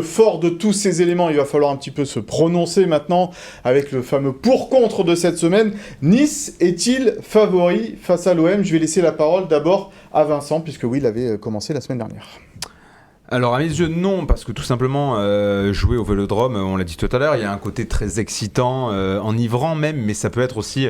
Fort de tous ces éléments, il va falloir un petit peu se prononcer maintenant avec le fameux pour-contre de cette semaine. Nice est-il favori face à l'OM? Je vais laisser la parole d'abord à Vincent, puisque oui, il avait commencé la semaine dernière. Alors à mes yeux non, parce que tout simplement jouer au Vélodrome, on l'a dit tout à l'heure, il y a un côté très excitant, enivrant même, mais ça peut être aussi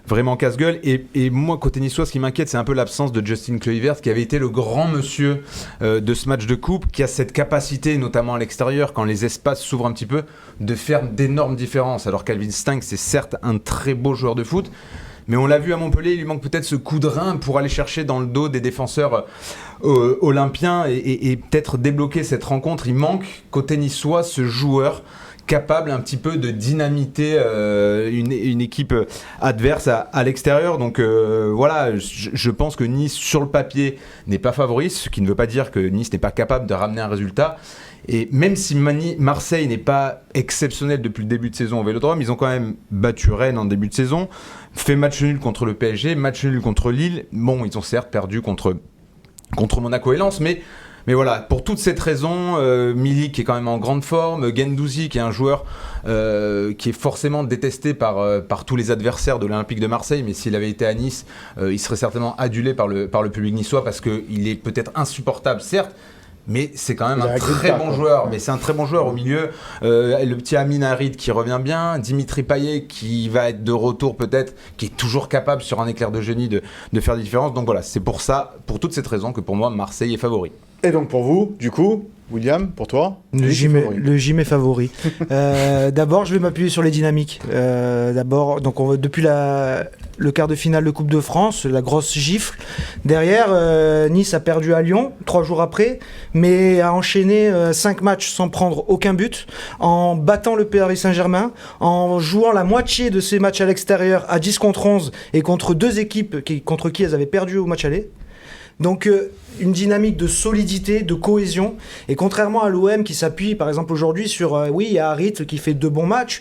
vraiment casse-gueule. Et moi, côté niçois, ce qui m'inquiète, c'est un peu l'absence de Justin Kluivert, qui avait été le grand monsieur de ce match de coupe, qui a cette capacité, notamment à l'extérieur, quand les espaces s'ouvrent un petit peu, de faire d'énormes différences. Alors Calvin Stengs, c'est certes un très beau joueur de foot, mais on l'a vu à Montpellier, il lui manque peut-être ce coup de rein pour aller chercher dans le dos des défenseurs olympiens et peut-être débloquer cette rencontre. Il manque, côté niçois, ce joueur capable un petit peu de dynamiter une équipe adverse à l'extérieur. Donc voilà, je pense que Nice, sur le papier, n'est pas favori, ce qui ne veut pas dire que Nice n'est pas capable de ramener un résultat. Et même si Marseille n'est pas exceptionnel depuis le début de saison au Vélodrome, ils ont quand même battu Rennes en début de saison, fait match nul contre le PSG, match nul contre Lille. Bon, ils ont certes perdu contre Monaco et Lens, mais voilà, pour toutes ces raisons, Milik qui est quand même en grande forme, Guendouzi qui est un joueur qui est forcément détesté par tous les adversaires de l'Olympique de Marseille, mais s'il avait été à Nice, il serait certainement adulé par le public niçois parce qu'il est peut-être insupportable, certes, mais c'est quand même un très bon joueur. Mais c'est un très bon joueur au milieu. Le petit Amin Harid qui revient bien, Dimitri Payet qui va être de retour peut-être, qui est toujours capable sur un éclair de génie de faire des différences. Donc voilà, c'est pour toutes ces raisons que pour moi Marseille est favori. Et donc pour vous, du coup, William, pour toi, le gym est favori. D'abord, je vais m'appuyer sur les dynamiques. D'abord, donc depuis le quart de finale de Coupe de France, la grosse gifle. Derrière, Nice a perdu à Lyon 3 jours après, mais a enchaîné 5 matchs sans prendre aucun but, en battant le Paris Saint-Germain, en jouant la moitié de ces matchs à l'extérieur à 10 contre 11 et contre 2 équipes contre qui elles avaient perdu au match aller. Donc une dynamique de solidité, de cohésion, et contrairement à l'OM qui s'appuie par exemple aujourd'hui sur oui, il y a Harit qui fait 2 bons matchs,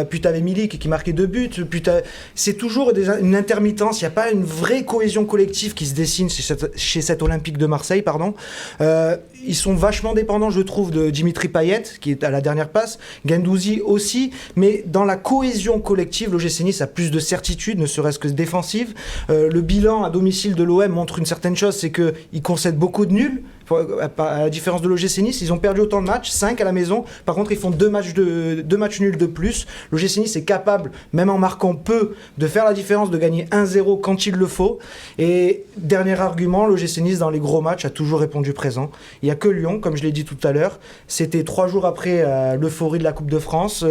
puis t'avais Milik qui marquait 2 buts, puis c'est toujours une intermittence, il n'y a pas une vraie cohésion collective qui se dessine chez cet Olympique de Marseille, pardon. Ils sont vachement dépendants, je trouve, de Dimitri Payet qui est à la dernière passe, Guendouzi aussi, mais dans la cohésion collective, l'OGC Nice a plus de certitude, ne serait-ce que défensive. Le bilan à domicile de l'OM montre une certaine chose, c'est qu'ils concèdent beaucoup de nuls. À la différence de l'OGC Nice, ils ont perdu autant de matchs, 5 à la maison. Par contre, ils font 2 matchs nuls de plus. L'OGC Nice est capable, même en marquant peu, de faire la différence, de gagner 1-0 quand il le faut. Et dernier argument, l'OGC Nice, dans les gros matchs, a toujours répondu présent. Il n'y a que Lyon, comme je l'ai dit tout à l'heure. C'était 3 jours après l'euphorie de la Coupe de France,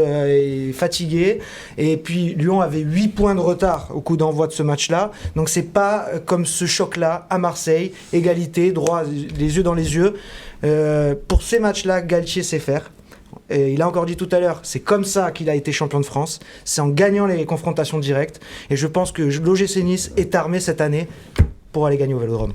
fatigué. Et puis, Lyon avait 8 points de retard au coup d'envoi de ce match-là. Donc, c'est pas comme ce choc-là à Marseille. Égalité, droit, les yeux dans les yeux. Pour ces matchs-là, Galtier sait faire. Et il a encore dit tout à l'heure, c'est comme ça qu'il a été champion de France. C'est en gagnant les confrontations directes. Et je pense que l'OGC Nice est armé cette année pour aller gagner au Vélodrome.